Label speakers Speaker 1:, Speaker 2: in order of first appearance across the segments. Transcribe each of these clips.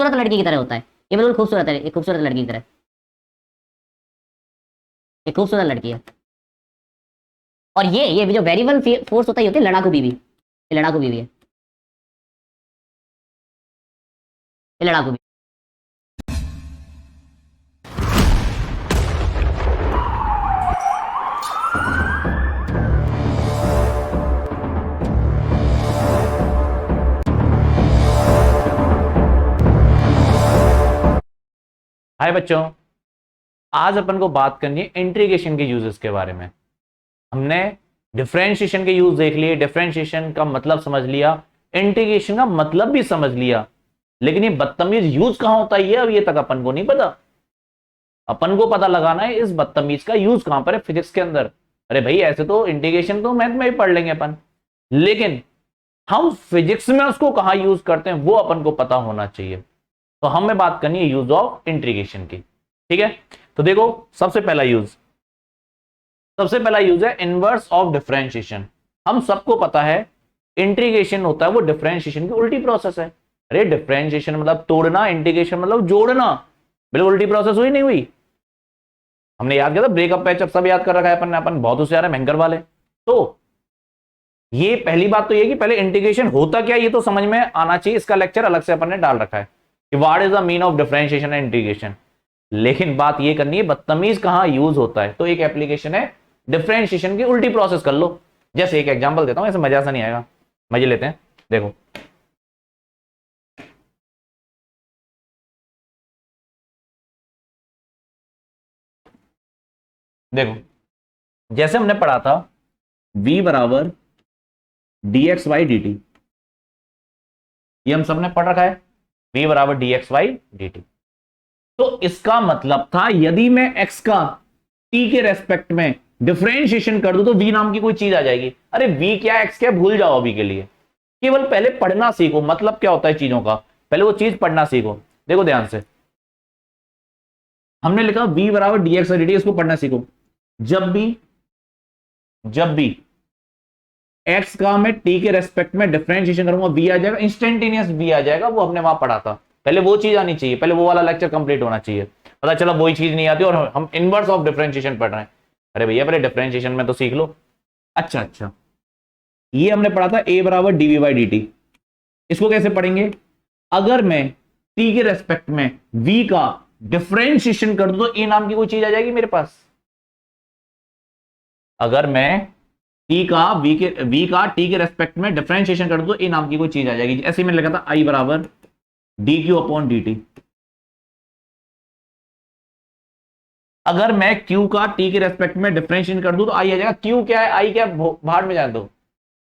Speaker 1: खूबसूरत लड़की की तरह होता है, ये बिल्कुल खूबसूरत है, एक खूबसूरत लड़की की तरह, एक खूबसूरत लड़की है। और ये भी जो वेरिएबल फोर्स होता है, ये होती है लड़ाकू बीवी, ये लड़ाकू बीवी है, ये लड़ाकू बीवी।
Speaker 2: हाय बच्चों, आज अपन को बात करनी है इंटीग्रेशन के यूजेस के बारे में। हमने डिफरेंशिएशन के यूज देख लिए, डिफरेंशिएशन का मतलब समझ लिया, इंटीग्रेशन का मतलब भी समझ लिया, लेकिन ये बदतमीज यूज कहां होता है ये अब ये तक अपन को नहीं पता। अपन को पता लगाना है इस बदतमीज का यूज कहां पर है फिजिक्स के अंदर। अरे भाई, ऐसे तो इंटीग्रेशन तो मैथ में भी पढ़ लेंगे अपन, लेकिन हम फिजिक्स में उसको कहां यूज करते हैं वो अपन को पता होना चाहिए। तो हमें बात करनी है यूज ऑफ इंटीग्रेशन की। ठीक है, तो देखो, सबसे पहला यूज है इनवर्स ऑफ डिफरेंशिएशन। हम सबको पता है इंटीग्रेशन होता है वो डिफरेंशिएशन की उल्टी प्रोसेस है। अरे डिफरेंशिएशन मतलब तोड़ना, इंटीग्रेशन मतलब जोड़ना, बिल्कुल उल्टी प्रोसेस हुई नहीं हुई। हमने याद किया था ब्रेकअप पैचअप सब याद कर रखा है अपन ने, अपन बहुत होशियार है भयंकर वाले। तो ये पहली बात तो ये कि पहले इंटीग्रेशन होता क्या ये तो समझ में आना चाहिए। इसका लेक्चर अलग से अपन ने डाल रखा है कि what is the mean of differentiation and integration. लेकिन बात ये करनी है बदतमीज कहां यूज होता है। तो एक एप्लीकेशन है डिफरेंशिएशन की उल्टी प्रोसेस कर लो। जैसे एक एग्जांपल देता हूं, ऐसे मजा सा नहीं आएगा, मजे लेते हैं। देखो, देखो, जैसे हमने पढ़ा था v बराबर D X by D T, ये हम सबने पढ़ रखा है, v बराबर D X by D T. तो इसका मतलब था यदि मैं x का t के रेस्पेक्ट में डिफरेंशिएशन कर दूं तो v नाम की कोई चीज आ जाएगी। अरे v क्या x क्या, भूल जाओ अभी के लिए। केवल पहले पढ़ना सीखो, मतलब क्या होता है चीजों का, पहले वो चीज पढ़ना सीखो। देखो ध्यान से, हमने लिखा v बराबर डी एक्स डी टी, इसको पढ़ना सीखो। जब भी x का मैं t के रेस्पेक्ट में डिफरेंशिएशन करूंगा v आ जाएगा, इंस्टेंटेनियस v आ जाएगा। वो हमने वहां पढ़ा था, पहले वो चीज आनी चाहिए, पहले वो वाला लेक्चर कंप्लीट होना चाहिए। पता चला वही चीज नहीं आती और हम इनवर्स ऑफ डिफरेंशिएशन पढ़ रहे हैं। अरे भैया पहले डिफरेंशिएशन में तो सीख लो। अच्छा, ये हमने पढ़ा था a बराबर डीवी बाई डी टी। इसको कैसे पढ़ेंगे? अगर मैं t के रेस्पेक्ट में v का डिफरेंशिएशन कर दूं तो a नाम की कोई चीज आ जाएगी मेरे पास। अगर मैं v का t के रेस्पेक्ट में डिफरेंशिएशन कर दूं तो a नाम की कोई चीज आ जाएगी। ऐसे ही मैंने लिखा था i बराबर D Q upon D T. अगर मैं q का t के रेस्पेक्ट में डिफरेंशिएशन कर दूं तो i आ जाएगा। q क्या है, i क्या, भाड़ में जाने दो,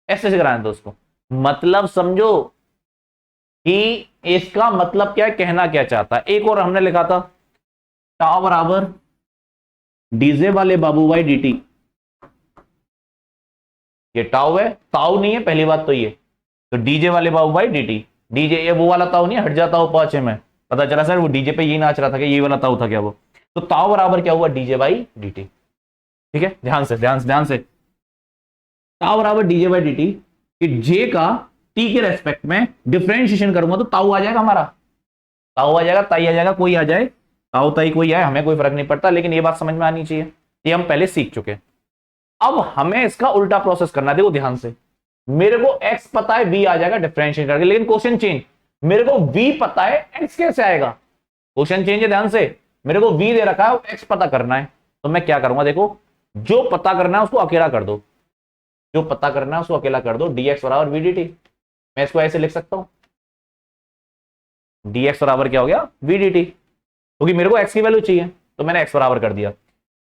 Speaker 2: ऐसे से कराने दो उसको। मतलब समझो कि इसका मतलब क्या है, कहना क्या चाहता है। एक और हमने लिखा था टाउ बराबर डीजे वाले बाबू बाई डी टी। ये टाउ है, ताऊ नहीं है, पहली बात तो ये। तो डीजे वाले बाबू बाई डी टी, डीजे ये वो वाला ताऊ नहीं, हट जाता हो पाचे में। पता चला सर वो डीजे पे ये नाच रहा था कि ये वाला ताऊ था क्या वो। तो ताऊ बराबर क्या हुआ, डीजे बाई डी टी। ठीक है, ध्यान से ताऊ बराबर डीजे बाई डी टी, कि जे का टी के रेस्पेक्ट में डिफरेंशिएशन करूंगा तो ताऊ आ जाएगा हमारा। ताऊ आ जाएगा, ताई आ जाएगा, कोई आ जाए, ताऊ ताई कोई आए, हमें कोई फर्क नहीं पड़ता। लेकिन ये बात समझ में आनी चाहिए, ये हम पहले सीख चुके। अब हमें इसका उल्टा प्रोसेस करना है। देखो ध्यान से, मेरे को x पता है, v आ जाएगा डिफरेंशिएट करके, लेकिन क्वेश्चन चेंज, मेरे को v पता है, x कैसे आएगा? क्वेश्चन चेंज है, ध्यान से। मेरे को v दे रखा है, x पता करना है, तो मैं क्या करूंगा? देखो, जो पता करना है उसको अकेला कर दो, जो पता करना है उसको अकेला कर दो, dx बराबर v dt। मैं इसको ऐसे लिख सकता हूं, dx बराबर क्या हो गया, v dt, क्योंकि मेरे को x की वैल्यू चाहिए तो मैंने x बराबर कर दिया।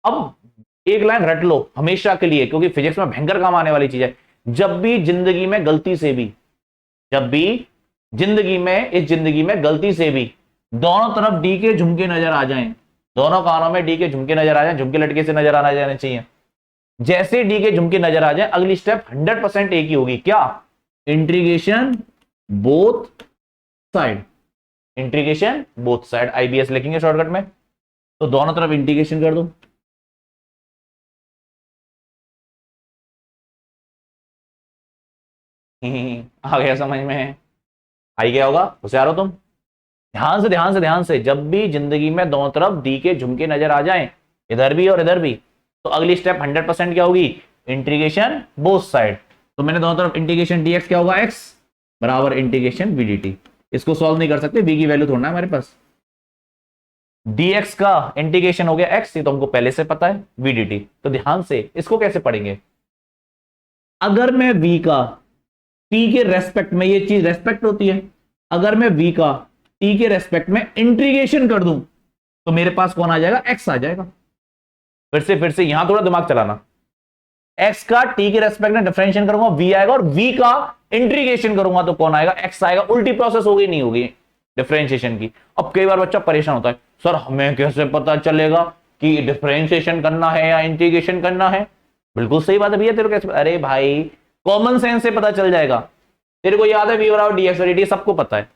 Speaker 2: अब एक लाइन रट लो हमेशा के लिए, क्योंकि फिजिक्स में भयंकर काम आने वाली चीज है। जब भी जिंदगी में गलती से भी, जब भी जिंदगी में, इस जिंदगी में गलती से भी दोनों तरफ डी के झुमके नजर आ जाएं, दोनों कानों में डी के झुमके नजर आ जाएं, झुमके लटके से नजर आना जाने चाहिए। जैसे डी के झुमके नजर आ जाए, अगली स्टेप 100% एक ही होगी, क्या? Integration both side, integration both side, IBS लिखेंगे शॉर्टकट में। तो दोनों तरफ इंटीग्रेशन कर दो। आ गया समझ में? आई गया होगा, होशियार हो तुम। ध्यान से ध्यान से ध्यान से, जब भी जिंदगी में दोनों तरफ डी के झुमके नजर आ जाएं, इधर भी और इधर भी, तो अगली स्टेप 100% क्या होगी, इंटीग्रेशन बोथ साइड। तो मैंने दोनों तरफ इंटीग्रेशन dx क्या होगा, x बराबर इंटीग्रेशन v dt। इसको सॉल्व नहीं कर सकते, v की वैल्यू थोड़ा है हमारे पास। dx का इंटीग्रेशन हो गया x, ये तो हमको पहले से पता है, v dt। तो ध्यान से इसको कैसे पढ़ेंगे, अगर मैं v का t के रेस्पेक्ट में, ये चीज रेस्पेक्ट होती है, अगर मैं v का t के रेस्पेक्ट में इंटीग्रेशन कर दूं तो मेरे पास कौन आ जाएगा, x आ जाएगा। फिर से यहां थोड़ा दिमाग चलाना, x का t के रेस्पेक्ट में डिफरेंशिएशन करूंगा v आएगा, और v का इंटीग्रेशन करूंगा तो कौन आएगा, x आएगा। उल्टी प्रोसेस होगी, नहीं होगी डिफरेंशिएशन की। अब कई बार बच्चा परेशान होता है, सर हमें कैसे पता चलेगा कि डिफरेंशिएशन करना है या इंटीग्रेशन करना है। बिल्कुल सही बात है भैया, तेरे को कैसे, अरे भाई कॉमन सेंस से पता चल जाएगा। तेरे को याद है v बराबर dx dt, सबको पता है।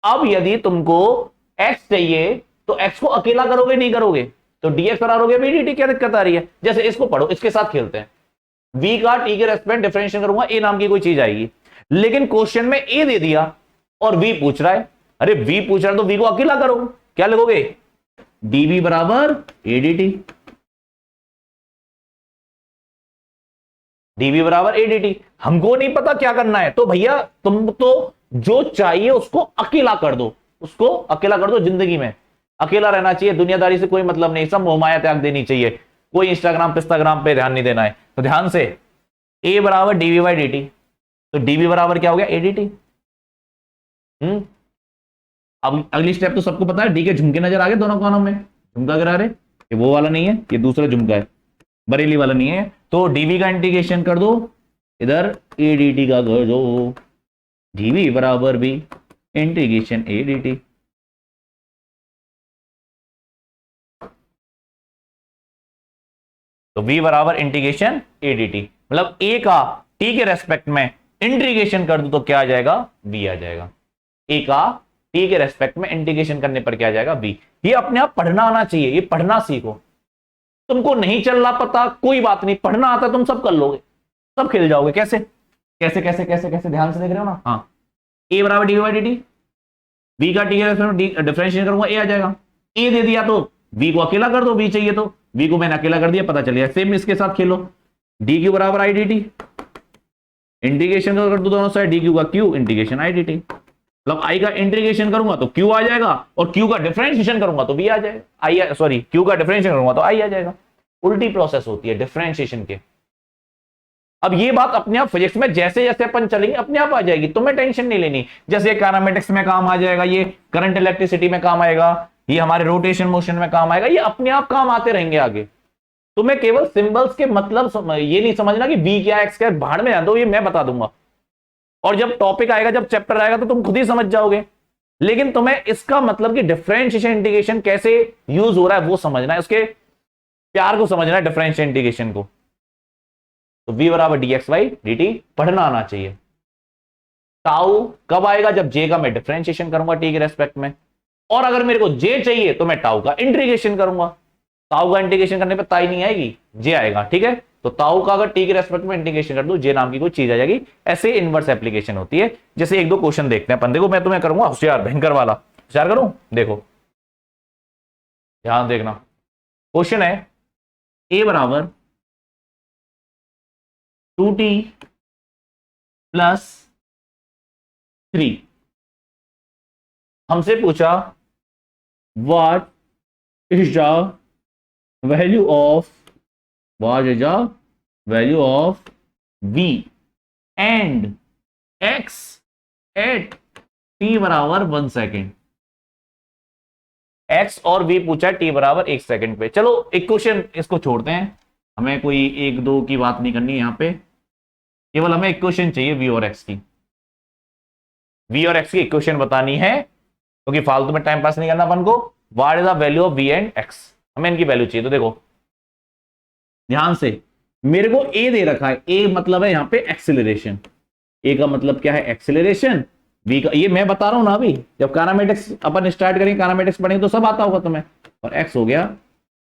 Speaker 2: अब यदि तुमको x चाहिए तो x को अकेला करोगे, नहीं करोगे, तो dx करोगे v dt, क्या दिक्कत आ रही है। जैसे इसको पढ़ो, इसके साथ खेलते हैं, v का t के रेस्पेक्ट डिफरेंशिएशन करूंगा, a नाम की कोई चीज आएगी, लेकिन क्वेश्चन में a दे दिया और v पूछ रहा है। अरे v पूछ रहा है तो v को अकेला करो, क्या लगोगे, dv बराबर a dt, dv बराबर a dt। हमको नहीं पता क्या करना है, तो भैया तुम तो जो चाहिए उसको अकेला कर दो, उसको अकेला कर दो। जिंदगी में अकेला रहना चाहिए, दुनियादारी से कोई मतलब नहीं, सब मोहमाया त्याग देनी चाहिए, कोई इंस्टाग्राम पे ध्यान नहीं देना है। तो ध्यान से, a बराबर dv बाई dt, तो dv बराबर क्या हो गया, a dt। अब अगली स्टेप तो सबको पता है, डी के झुमके नजर आ गए दोनों कोनों में, झुमका गिरा रहे, ये वो वाला नहीं है, ये दूसरा झुमका है, बरेली वाला नहीं है। तो dv का इंटीग्रेशन कर दो, इधर a dt का कर दो, dv बराबर भी इंटीग्रेशन a dt। तो v बराबर इंटीग्रेशन a dt, मतलब a का t के रेस्पेक्ट में इंटीग्रेशन कर दो तो क्या आ जाएगा, v आ जाएगा। a का t के रेस्पेक्ट में इंटीग्रेशन करने पर क्या आ जाएगा, v। ये अपने आप पढ़ना आना चाहिए, ये पढ़ना सीखो। तुमको नहीं चल रहा पता, कोई बात नहीं, पढ़ना आता तुम सब कर लोगे, सब खेल जाओगे। कैसे कैसे कैसे कैसे कैसे, ध्यान से देख रहे हो ना। हाँ, a बराबर D by D T, v का t के रेस्पेक्ट में डिफरेंशिएशन करूंगा, a आ जाएगा। a दे दिया तो v को अकेला कर दो, v चाहिए तो v को मैंने अकेला कर दिया, पता चल गया। सेम इसके साथ खेलो, डी क्यू बराबर आई डी टी, इंटीग्रेशन कर दो दोनों साइड, डी क्यू का Q integration I D T, मतलब आई का इंटीग्रेशन करूंगा तो क्यू आ जाएगा, और क्यू का डिफरेंशिएशन करूंगा तो v आ जाएगा, आई सॉरी क्यू का डिफरेंशिएशन करूंगा तो आई आ जाएगा। उल्टी प्रोसेस होती है डिफरेंशिएशन के। अब ये बात अपने आप फिजिक्स में जैसे जैसे अपन चलेंगे अपने आप आ जाएगी, तुम्हें टेंशन नहीं लेनी। जैसे काइनेमेटिक्स में काम आ जाएगा, ये करंट इलेक्ट्रिसिटी में काम आएगा, ये हमारे रोटेशन मोशन में काम आएगा, ये अपने आप काम आते रहेंगे आगे। तुम्हें केवल सिंबल्स के मतलब ये नहीं समझना कि v क्या x क्या, भाड़ में जान दो, ये मैं बता दूंगा। और जब टॉपिक आएगा, जब चैप्टर आएगा तो तुम खुद ही समझ जाओगे। लेकिन तुम्हें इसका मतलब कि डिफरेंशिएशन इंटीग्रेशन कैसे यूज हो रहा है वो समझना है, उसके प्यार को समझना है, डिफरेंशियल इंटीग्रेशन को। तो v बराबर dx बाई dt पढ़ना आना चाहिए। टाउ कब आएगा, जब j का मैं डिफरेंशिएशन करूंगा t के रेस्पेक्ट में, और अगर मेरे को j चाहिए तो मैं टाउ का इंटीग्रेशन करूंगा। टाउ का इंटीग्रेशन करने पे ताई नहीं आएगी, j आएगा, ठीक है। तो टाउ का अगर t के रेस्पेक्ट में इंटीग्रेशन कर दूं, j नाम की कोई चीज आ जाएगी। ऐसे इनवर्स एप्लीकेशन होती है। जैसे एक दो क्वेश्चन देखते हैं अपन, देखो मैं तुम्हें करूंगा होशियार, भयंकर वाला। होशियार करूं, देखो ध्यान देखना। क्वेश्चन है a बराबर 2t प्लस 3, हमसे पूछा what is the value of v and x at t बराबर 1 सेकेंड। x और v पूछा है t बराबर 1 सेकेंड पे। चलो एक क्वेश्चन इसको छोड़ते हैं, हमें कोई एक दो की बात नहीं करनी यहां पे, केवल हमें एक क्वेश्चन चाहिए v और x की। v और x की इक्वेशन बतानी है, क्योंकि फालतू में टाइम पास नहीं करना अपन को। What is the value of v and x, हमें इनकी वैल्यू चाहिए। तो देखो ध्यान से, मेरे को a दे रखा है, a मतलब है यहां पे एक्सेलरेशन, a का मतलब क्या है एक्सेलरेशन, v का ये मैं बता रहा हूं ना अभी, जब काइनेमेटिक्स अपन स्टार्ट करेंगे, काइनेमेटिक्स पढ़ेंगे तो सब आता होगा तुम्हें। और x हो गया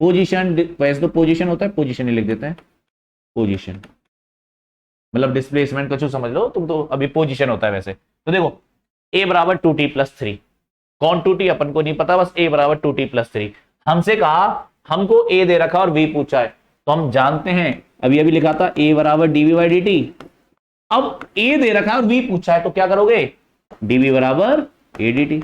Speaker 2: पोजीशन, वैसे तो पोजीशन होता है, पोजीशन ही लिख देते हैं, पोजीशन मतलब डिस्प्लेसमेंट कुछ समझ लो तुम, तो अभी पोजीशन होता है वैसे। तो देखो a बराबर 2t प्लस 3, कौन 2t अपन को नहीं पता, बस a बराबर 2t प्लस 3। हमसे कहा, हमको a दे रखा और v पूछा है, तो हम जानते हैं, अभी अभी लिखा था a बराबर dv बाई dt। अब a दे रखा है और v पूछा है, तो क्या करोगे, dv बराबर a dt,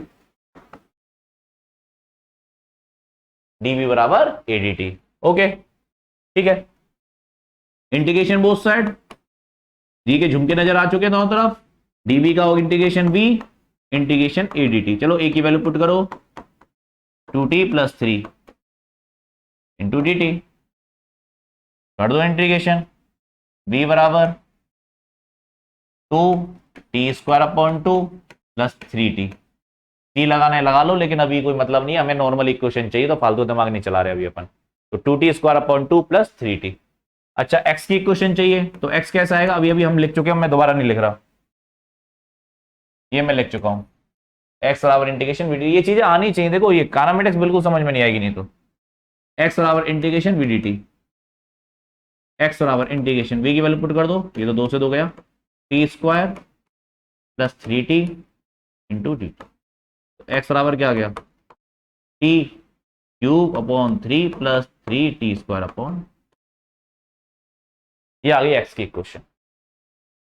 Speaker 2: dv बराबर a dt। ओके ठीक है, इंटीग्रेशन बोथ साइड, जी के झुमके नजर आ चुके हैं दोनों तरफ, dv का होगा integration v integration a dt। चलो a की वैल्यू पुट करो, 2t plus 3 into D T, कर दो इंटीग्रेशन, v बराबर 2t² upon 2 plus 3t। t लगाना है लगा लो, लेकिन अभी कोई मतलब नहीं है, हमें नॉर्मल इक्वेशन चाहिए, तो फालतू दिमाग नहीं चला रहे अभी अपन। तो 2t² अपॉन 2 प्लस 3t। अच्छा x की इक्वेशन चाहिए, तो x कैसा आएगा, अभी अभी हम लिख चुके हैं, मैं दोबारा नहीं लिख रहा, ये मैं लिख चुका हूं, x बराबर इंटीग्रेशन वी डी। ये चीजें आनी चाहिए, देखो ये कानामेटिक्स बिल्कुल समझ में नहीं आएगी नहीं तो। x बराबर integration V D T, x बराबर इंटीग्रेशन v की वैल्यू पुट कर दो, ये तो 2 से 2 गया, t² plus 3t into D T. x बराबर क्या आ गया, t³ upon 3 plus 3t² upon, ये आ गई x की इक्वेशन।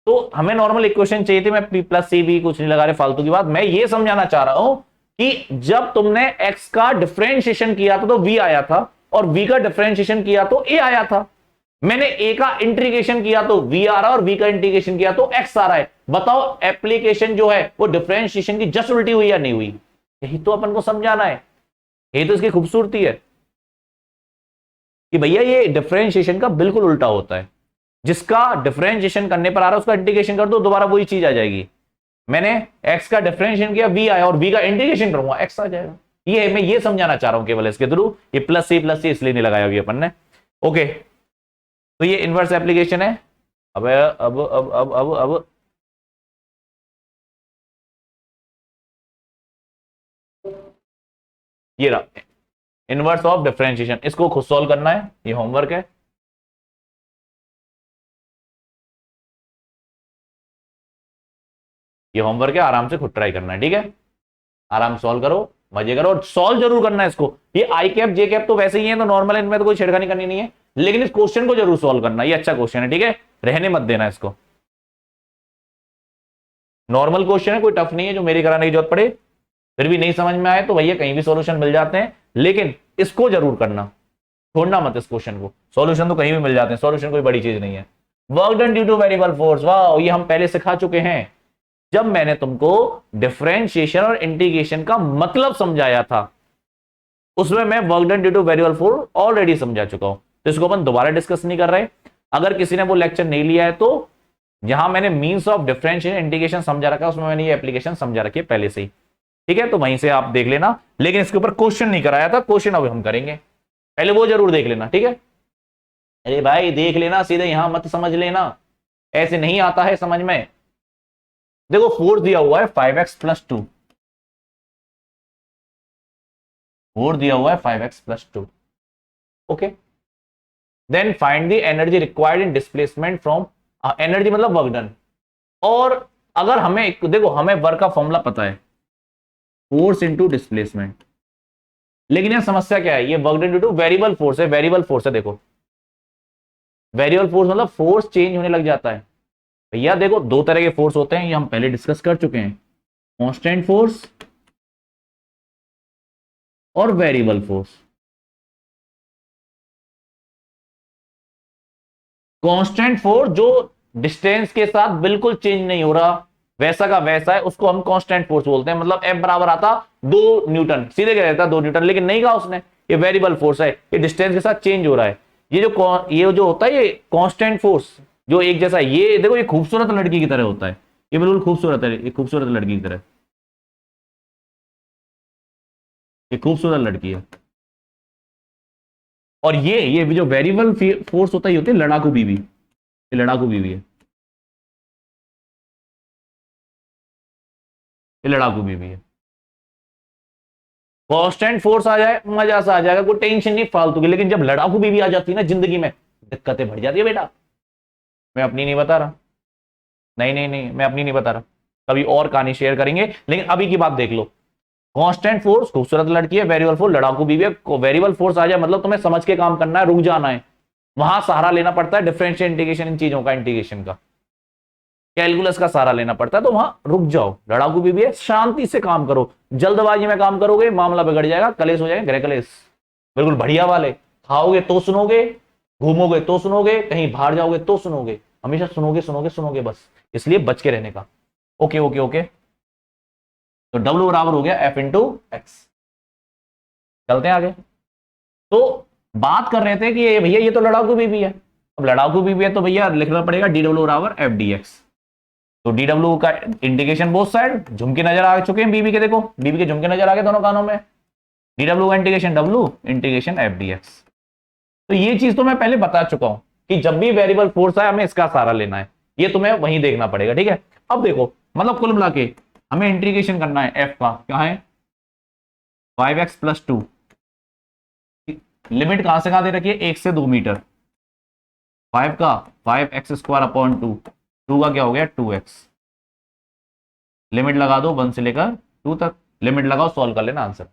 Speaker 2: तो हमें नॉर्मल इक्वेशन चाहिए थी, मैं p प्लस सी बी कुछ नहीं लगा रहे फालतू की बात। मैं ये समझाना चाह रहा हूं कि जब तुमने x का डिफरेंशिएशन किया था तो v आया था, और v का डिफरेंशिएशन किया तो a आया था। मैंने a का इंटीग्रेशन किया तो v आ रहा है, और v का इंटीग्रेशन किया तो x आ रहा है। बताओ एप्लीकेशन जो है वो डिफरेंशिएशन की जस्ट उल्टी हुई या नहीं हुई? यही तो अपन को समझाना है, यही तो इसकी खूबसूरती है कि भैया ये डिफरेंशिएशन का बिल्कुल उल्टा होता है। जिसका डिफरेंशिएशन करने पर आ रहा है उसका इंटीग्रेशन कर दो, दोबारा वही चीज आ जाएगी। मैंने x का डिफरेंशिएशन किया, v आया, और v का इंटीग्रेशन करूंगा x आ जाएगा। ये मैं ये समझाना चाह रहा हूं केवल इसके थ्रू, ये प्लस सी इसलिए नहीं लगाया अभी अपन ने। ओके, तो ये इनवर्स एप्लीकेशन है। अब ये रहा इनवर्स ऑफ डिफरेंशिएशन, इसको खुद सॉल्व करना है, ये होमवर्क है। ये होमवर्क है, आराम से खुद ट्राई करना है, ठीक है। आराम सॉल्व करो, मजे करो, और सॉल्व जरूर करना है इसको। ये आई कैप जे कैप तो वैसे ही है, तो नॉर्मल इनमें तो कोई छेड़खानी करनी नहीं है, लेकिन इस क्वेश्चन को जरूर सॉल्व करना। ये अच्छा क्वेश्चन है, ठीक है, रहने मत देना इसको। नॉर्मल क्वेश्चन है, कोई टफ नहीं है जो मेरी कराने की जरूरत पड़े। फिर भी नहीं समझ में आए तो भैया कहीं भी सॉल्यूशन मिल जाते हैं, लेकिन इसको जरूर करना, छोड़ना मत इस क्वेश्चन को। सॉल्यूशन तो कहीं भी मिल जाते हैं, सॉल्यूशन कोई बड़ी चीज नहीं है। Work done due two variable force, वाह, ये हम पहले सिखा चुके हैं जब मैंने तुमको डिफरेंशिएशन और इंटीग्रेशन का मतलब समझाया था, उसमें मैं work done due two variable force already समझा चुका हूं, तो इसको अपन दोबारा डिस्कस नहीं कर रहे। अगर किसी ने वो लेक्चर नहीं लिया है तो जहां मैंने मींस ऑफ डिफरेंशिएशन इंटीग्रेशन समझा रखा है, उसमें मैंने ये एप्लीकेशन समझा रखी है पहले से ही, ठीक है, तो वहीं से आप देख लेना। लेकिन इसके ऊपर क्वेश्चन नहीं कराया था, क्वेश्चन अब हम करेंगे, पहले वो जरूर देख लेना, ठीक है। अरे भाई देख लेना, सीधे यहां मत समझ लेना, ऐसे नहीं आता है समझ में। देखो फोर्स दिया हुआ है 5x प्लस 2, फोर्स दिया हुआ है 5x plus 2, okay. Then find the energy required in displacement from, energy मतलब वर्क डन। और अगर हमें देखो, हमें वर्क का फॉर्मूला पता है, फोर्स इंटू डिस्प्लेसमेंट, लेकिन यहां समस्या क्या है, ये work done due two variable force है, वेरिएबल फोर्स है। देखो वेरिएबल फोर्स मतलब फोर्स चेंज होने लग जाता है। भैया देखो दो तरह के फोर्स होते हैं, ये हम पहले डिस्कस कर चुके हैं, कांस्टेंट फोर्स और वेरिएबल फोर्स। कांस्टेंट फोर्स जो डिस्टेंस के साथ बिल्कुल चेंज नहीं हो रहा, वैसा का वैसा है, उसको हम कांस्टेंट फोर्स बोलते हैं। मतलब F बराबर आता 2 न्यूटन, सीधे क्या रहता 2 न्यूटन, लेकिन नहीं कहा उसने, ये वेरिएबल फोर्स है, ये डिस्टेंस के साथ चेंज हो रहा है। ये जो होता है ये कांस्टेंट फोर्स जो एक जैसा है, ये देखो ये खूबसूरत लड़की की तरह होता है, ये बिल्कुल खूबसूरत है, ये खूबसूरत लड़की की तरह, ये खूबसूरत लड़की है। और ये भी जो वेरिएबल फोर्स होता है, ये होती है लड़ाकू बीवी, ये लड़ाकू बीवी है, ये लड़ाकू बीवी है। कांस्टेंट फोर्स आ जाए मजा सा आ जाएगा, कोई टेंशन नहीं फालतू की, लेकिन जब लड़ाकू बीवी आ जाती है ना जिंदगी में, दिक्कतें बढ़ जाती है बेटा। मैं अपनी नहीं बता रहा, नहीं नहीं नहीं, मैं अपनी नहीं बता रहा, कभी और कहानी शेयर करेंगे, लेकिन अभी की बात देख लो। कांस्टेंट फोर्स खूबसूरत लड़की है, वेरिएबल फोर्स लड़ाकू बीवी है। वेरिएबल फोर्स आ जाए मतलब तुम्हें समझ के काम करना है, रुक जाना है, वहां सहारा लेना पड़ता है डिफरेंशियल इंटीग्रेशन, इन चीजों का इंटीग्रेशन का, कैलकुलस का सहारा लेना पड़ता है, तो वहां रुक जाओ। लड़ाकू बीवी है, शांति से काम करो, जल्दबाजी में काम करोगे मामला बिगड़ जाएगा, कलेश हो जाएगा, गृह कलेश। बिल्कुल बढ़िया वाले, खाओगे तो सुनोगे, घूमोगे तो सुनोगे, कहीं बाहर जाओगे तो सुनोगे, हमेशा सुनोगे सुनोगे सुनोगे बस, इसलिए बच के रहने का। ओके ओके ओके, तो W बराबर हो गया F इंटू एक्स। चलते हैं आगे। तो बात कर रहे थे कि ये भैया ये तो लड़ाकू बीबी है, अब लड़ाकू बीबी है तो भैया लिखना पड़ेगा DW बराबर F dx। तो DW का इंटीग्रेशन बोथ साइड, झुमके नजर आ चुके हैं बीबी के, देखो बीबी के झुमके नजर आ गए दोनों कानों में। DW का integration W integration F dx। तो ये चीज तो मैं पहले बता चुका हूं कि जब भी वेरिएबल फोर्स आए हमें इसका सहारा लेना है, ये तुम्हें वहीं देखना पड़ेगा, ठीक है। अब देखो मतलब कुल मिला के हमें इंटीग्रेशन करना है f का, क्या है 5x + 2, लिमिट कहां से कहां दे रखी है 1 से 2 मीटर, 5 का 5x² 2 का क्या हो गया 2x, लिमिट लगा दो 1 से लेकर 2 तक, लिमिट लगाओ सॉल्व कर लेना आंसर।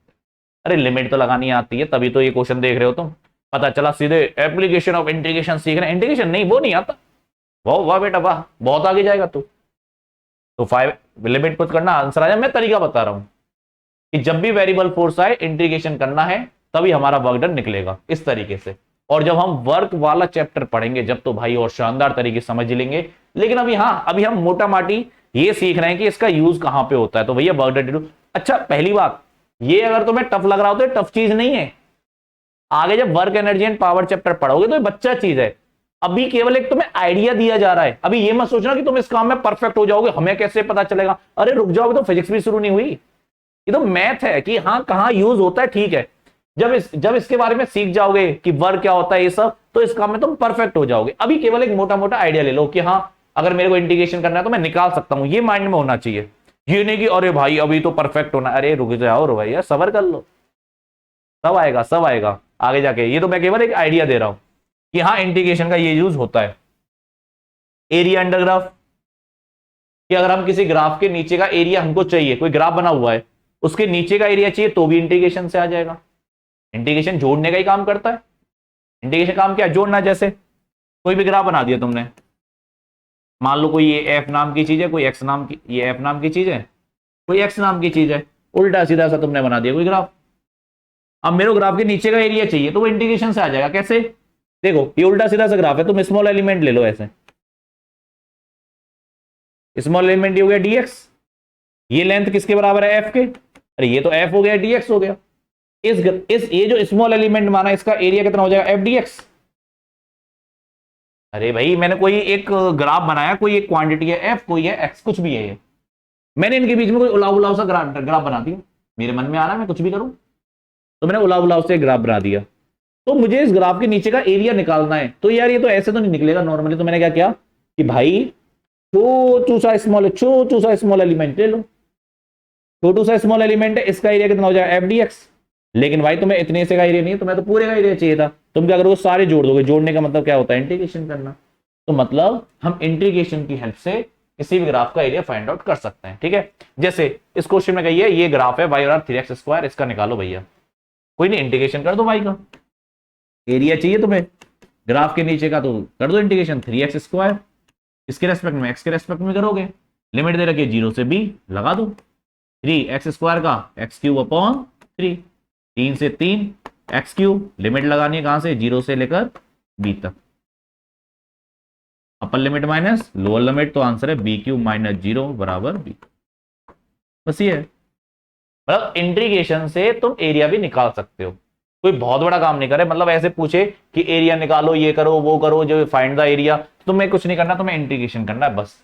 Speaker 2: अरे लिमिट तो लगानी आती है तभी तो ये क्वेश्चन देख रहे हो तुम, पता चला सीधे एप्लीकेशन ऑफ इंटीग्रेशन सीख रहे हैं, इंटीग्रेशन नहीं वो नहीं आता, वाह वाह बेटा वाह, बहुत आगे जाएगा तू। तो 5 लिमिट पुट करना आंसर आ जाए। मैं तरीका बता रहा हूं कि जब भी वेरिएबल फोर्स आए इंटीग्रेशन करना है तभी हमारा वर्क डन निकलेगा इस तरीके से। और जब हम वर्क वाला चैप्टर पढ़ेंगे जब तो भाई और शानदार तरीके से समझ लेंगे, लेकिन अभी हाँ अभी हम मोटा माटी ये सीख रहे हैं कि इसका यूज कहां पे होता है। तो भैया वर्क डन। अच्छा पहली बात ये अगर तुम्हें टफ लग रहा हो तो टफ चीज नहीं है, आगे जब work energy and power chapter पढ़ोगे तो ये बच्चा चीज है। अभी केवल एक तुम्हें आइडिया दिया जा रहा है, अभी ये मत सोचना कि तुम इस काम में परफेक्ट हो जाओगे, हमें कैसे पता चलेगा, अरे रुक जाओगे तो फिजिक्स भी शुरू नहीं हुई, ये तो मैथ है कि हाँ कहां यूज होता है, ठीक है। जब इसके बारे में सीख जाओगे कि वर्क क्या होता है ये सब, तो इस काम में तुम परफेक्ट हो जाओगे। अभी केवल एक मोटा मोटा आइडिया ले लो कि हाँ अगर मेरे को इंटीग्रेशन करना है तो मैं निकाल सकता हूं, ये माइंड में होना चाहिए। ये नहीं कि अरे भाई अभी तो परफेक्ट होना, अरे रुक जाओ रो भैया सबर कर लो, सब आएगा सब आएगा आगे जाके। ये तो मैं केवल एक आइडिया दे रहा हूं कि हाँ इंटीग्रेशन का ये यूज होता है। एरिया अंडर ग्राफ, कि अगर हम किसी ग्राफ के नीचे का एरिया हमको चाहिए, कोई ग्राफ बना हुआ है उसके नीचे का एरिया चाहिए तो भी इंटीग्रेशन से आ जाएगा। इंटीग्रेशन जोड़ने का ही काम करता है, इंटीग्रेशन काम क्या जोड़ना। जैसे कोई भी ग्राफ बना दिया तुमने, मान लो कोई ये एफ नाम की चीज है, कोई एक्स नाम की, ये एफ नाम की चीज है, कोई एक्स नाम की चीज है, उल्टा सीधा सा तुमने बना दिया कोई ग्राफ। अब मेरे ग्राफ के नीचे का एरिया चाहिए तो वो इंटीग्रेशन से आ जाएगा। कैसे, देखो ये उल्टा सीधा सा ग्राफ है, तुम स्मॉल एलिमेंट ले लो, ऐसे स्मॉल एलिमेंट ये हो गया dx, ये लेंथ किसके बराबर है f के, अरे ये तो f हो गया dx हो गया। इस ये जो स्मॉल एलिमेंट माना इसका एरिया कितना हो जाएगा f dx। अरे भाई मैंने कोई एक ग्राफ बनाया, कोई एक क्वांटिटी है f, कोई है x, कुछ भी है ये, मैंने इनके बीच में कोई उलाव उलाव सा ग्राफ बना दिया, मेरे मन में आ रहा है मैं कुछ भी करूं तो मैंने उलाव उलाव से ग्राफ बना दिया। तो मुझे इस ग्राफ के नीचे का एरिया निकालना है, तो यार ये तो ऐसे तो नहीं निकलेगा नॉर्मली। तो मैंने क्या किया कि भाई छोटू सा स्मॉल एलिमेंट ले लो, छोटू सा स्मॉल एलिमेंट है, इसका एरिया कितना हो जाएगा एफ डी एक्स। लेकिन भाई तुम्हें इतने से का एरिया नहीं है, तुम्हें तो पूरे का एरिया चाहिए था। तुम क्या करोगे, सारे जोड़ दोगे। जोड़ने का मतलब क्या होता है, इंटीग्रेशन करना। तो मतलब हम इंटीग्रेशन की हेल्प से किसी भी ग्राफ का एरिया फाइंड आउट कर सकते हैं, ठीक है। जैसे इस क्वेश्चन में कहिए ये ग्राफ है y और 3x², इसका निकालो भैया, कोई नहीं इंटीग्रेशन कर दो y का, एरिया चाहिए तुम्हें ग्राफ के नीचे का, तो कर दो इंटीग्रेशन 3x², इसके रेस्पेक्ट में x के रेस्पेक्ट में करोगे, लिमिट दे रखिए 0 से b, लगा दो 3x² का x³ 3 से 3 x³, लिमिट लगानी है कहां से, 0 से लेकर b तक, upper limit minus lower limit, तो आंसर है b³ - 0 बराबर b। बस ये है, मतलब इंटीग्रेशन से तुम एरिया भी निकाल सकते हो, कोई बहुत बड़ा काम नहीं करे। मतलब ऐसे पूछे कि एरिया निकालो, ये करो वो करो, जो फाइंड द एरिया, तुम्हें कुछ नहीं करना, तुम्हें इंटीग्रेशन करना है बस।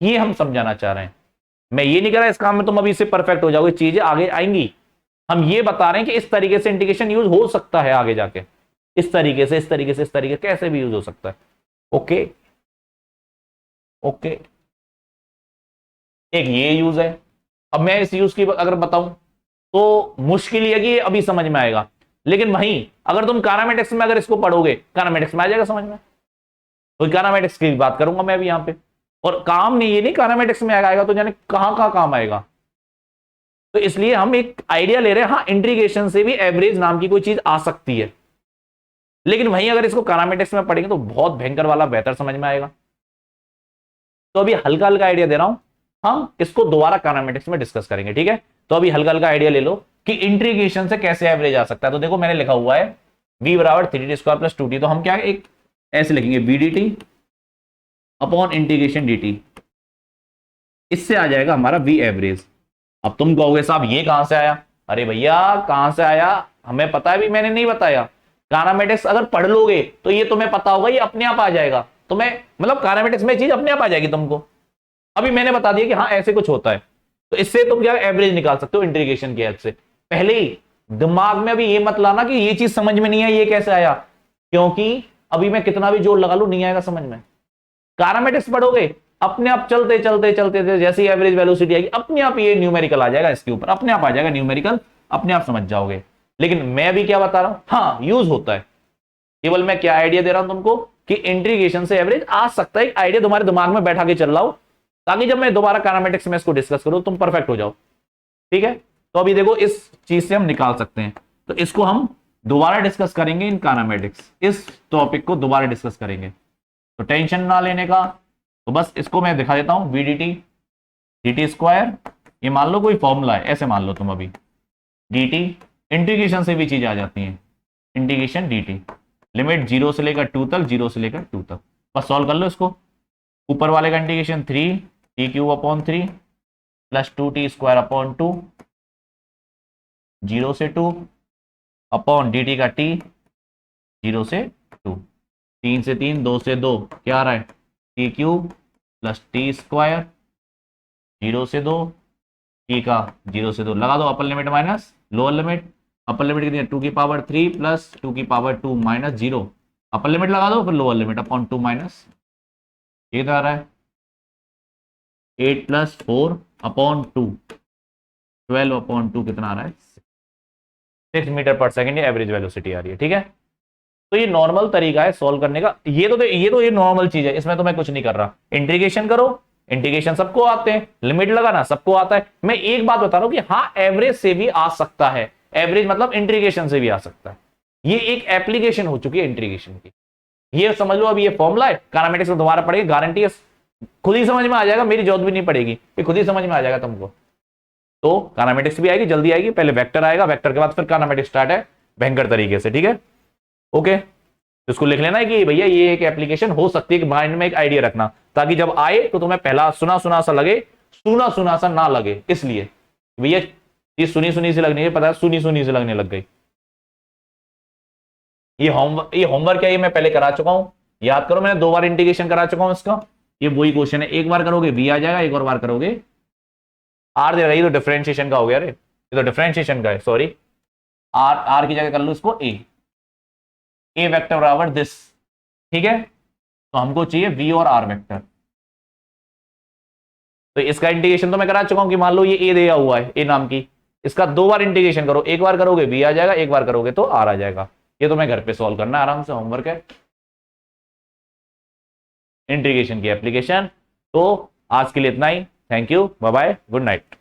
Speaker 2: ये हम समझाना चाह रहे हैं, मैं ये नहीं कह रहा इस काम में तुम अभी से परफेक्ट हो जाओगे, चीजें आगे आएंगी। हम ये बता रहे हैं कि इस तरीके से इंटीग्रेशन यूज हो सकता है आगे जाके, इस तरीके से, इस तरीके से, इस तरीके कैसे भी यूज हो सकता है। ओके ओके, एक ये यूज है। अब मैं इस यूज की अगर बताऊं तो मुश्किल है कि ये अभी समझ में आएगा, लेकिन वहीं अगर तुम कारामेटिक्स में अगर इसको पढ़ोगे, कारामेटिक्स में आ जाएगा समझ में। तो कारामेटिक्स की बात करूंगा मैं अभी यहाँ पे, और काम नहीं, ये नहीं कारामेटिक्स में आएगा तो जाने कहां कहां काम आएगा। तो इसलिए हम एक आइडिया ले रहे हैं, हाँ इंटीग्रेशन से भी एवरेज नाम की कोई चीज आ सकती है, लेकिन वहीं अगर इसको कारामेटिक्स में पढ़ेंगे तो बहुत भयंकर वाला बेहतर समझ में आएगा। तो अभी हल्का हल्का आइडिया दे रहा हूं, हम इसको दोबारा कारामेटिक्स में डिस्कस करेंगे, ठीक है। तो अभी हल्का हल्का आइडिया ले लो कि इंटीग्रेशन से कैसे एवरेज आ सकता है। तो देखो मैंने लिखा हुआ है v बराबर 3t² प्लस 2t, तो हम क्या एक ऐसे लिखेंगे vdt अपॉन इंटीग्रेशन dt, इससे आ जाएगा हमारा v एवरेज। अब तुम कहोगे साहब ये कहां से आया? अरे भैया कहां से आया हमें पता है, भी मैंने नहीं बताया। कारामेटिक्स अगर पढ़ लोगे तो ये तुम्हें पता होगा, ये अपने आप आ जाएगा तुम्हें, मतलब कारामेटिक्स में चीज अपने आप आ जाएगी तुमको। अभी मैंने बता दिया कि हाँ ऐसे कुछ होता है, तो इससे तुम क्या एवरेज निकाल सकते हो इंटीग्रेशन की हेल्प से। पहले ही दिमाग में अभी ये मत लाना कि ये चीज समझ में नहीं है, ये कैसे आया, क्योंकि अभी मैं कितना भी जोर लगा लूं नहीं आएगा समझ में। कारामेटिक्स पढ़ोगे अपने आप चलते चलते चलते जैसी एवरेज वेलोसिटी आएगी अपने आप ये न्यूमेरिकल आ जाएगा, इसके ऊपर अपने आप आ जाएगा न्यूमेरिकल, अपने आप समझ जाओगे। लेकिन मैं अभी क्या बता रहा हूं, हाँ यूज होता है, केवल मैं क्या आइडिया दे रहा हूं तुमको कि इंटीग्रेशन से एवरेज आ सकता है। एक आइडिया तुम्हारे दिमाग में बैठा के चल रहा हो, ताकि जब मैं दोबारा कारामेटिक्स में इसको डिस्कस करूं तुम परफेक्ट हो जाओ, ठीक है। तो अभी देखो इस चीज से हम निकाल सकते हैं, तो इसको हम दोबारा डिस्कस करेंगे इन कारामेटिक्स, इस टॉपिक को दोबारा डिस्कस करेंगे, तो टेंशन ना लेने का। तो बस इसको मैं दिखा देता हूं, vdt dt², ये मान लो कोई फॉर्मूला है, ऐसे मान लो तुम अभी dt, इंटीग्रेशन से भी चीज आ जाती है, इंटीग्रेशन dt लिमिट 0 से लेकर 2 तक, 0 से लेकर 2 तक, बस सॉल्व कर लो इसको। ऊपर वाले का integration 3t³ plus 2t² upon 2, 0 से 2 अपॉन dt का t 0 से 2, 3 से 3, 2 से 2 क्या आ रहा है t³ प्लस t², 0 से 2 t का 0 से 2 लगा दो, upper limit minus lower limit, upper limit कितनी है 2 की पावर 3 प्लस 2 की पावर 2 माइनस 0, अपर लिमिट लगा दो फिर लोअर लिमिट अपॉन 2 माइनस, ये तो आ रहा है 8 प्लस 4 अपॉन 2, 12 अपॉन 2 कितना आ रहा है 6 मीटर पर सेकेंड, ये एवरेज वेलोसिटी आ रही है, ठीक है। तो ये नॉर्मल तरीका है सॉल्व करने का, ये नॉर्मल चीज है, इसमें तो मैं कुछ नहीं कर रहा। इंटीग्रेशन करो, इंटीग्रेशन सबको आते हैं, लिमिट लगाना सबको आता है। मैं एक बात बता रहा हूं कि हाँ एवरेज से भी आ सकता है, एवरेज मतलब इंटीग्रेशन से भी आ सकता है, ये एक एप्लीकेशन हो चुकी है इंटीग्रेशन की, ये समझ लो। अभी ये फॉर्मूला है, कारामेटिक्स में दोबारा पढ़ेगी, गारंटी है खुद ही समझ में आ जाएगा, मेरी जरूरत भी नहीं पड़ेगी, ये खुद ही समझ में आ जाएगा तुमको। तो कारामेटिक्स भी आएगी, जल्दी आएगी, पहले वेक्टर आएगा, वेक्टर के बाद फिर कारामेटिक्स स्टार्ट है भयंकर तरीके से, ठीक है ओके। तो इसको लिख लेना है कि भैया ये एक एप्लीकेशन हो सकती है, कि माइंड में एक आइडिया रखना, ताकि जब आए तो तुम्हें पहला सुना सुना सा लगे, सुना सुना सा ना लगे, इसलिए भैया ये सुनी सुनी सी लगनी है, पता है सुनी सुनी सी लगने लग गई। ये होमवर्क है, ये मैं पहले करा चुका हूं, याद करो मैंने 2 बार इंटीग्रेशन करा चुका हूं इसका, ये वही क्वेश्चन है, एक बार करोगे बी आ जाएगा, एक और बार करोगे आर दे रही, तो डिफरेंशिएशन का हो गया, अरे ये तो डिफरेंशिएशन का है, सॉरी आर की जगह कर लो इसको ए वेक्टर बराबर दिस, ठीक है। तो हमको चाहिए वी और आर वेक्टर, तो इसका इंटीग्रेशन तो मैं करा चुका हूं कि मान लो ये ए दिया हुआ है, ए नाम की, इसका 2 बार इंटीग्रेशन करो, एक बार करोगे बी आ जाएगा, एक बार करोगे तो आर आ जाएगा। ये तो मैं घर पे सॉल्व करना आराम से, होमवर्क है इंटीग्रेशन की एप्लीकेशन। तो आज के लिए इतना ही, thank you, bye bye, good night.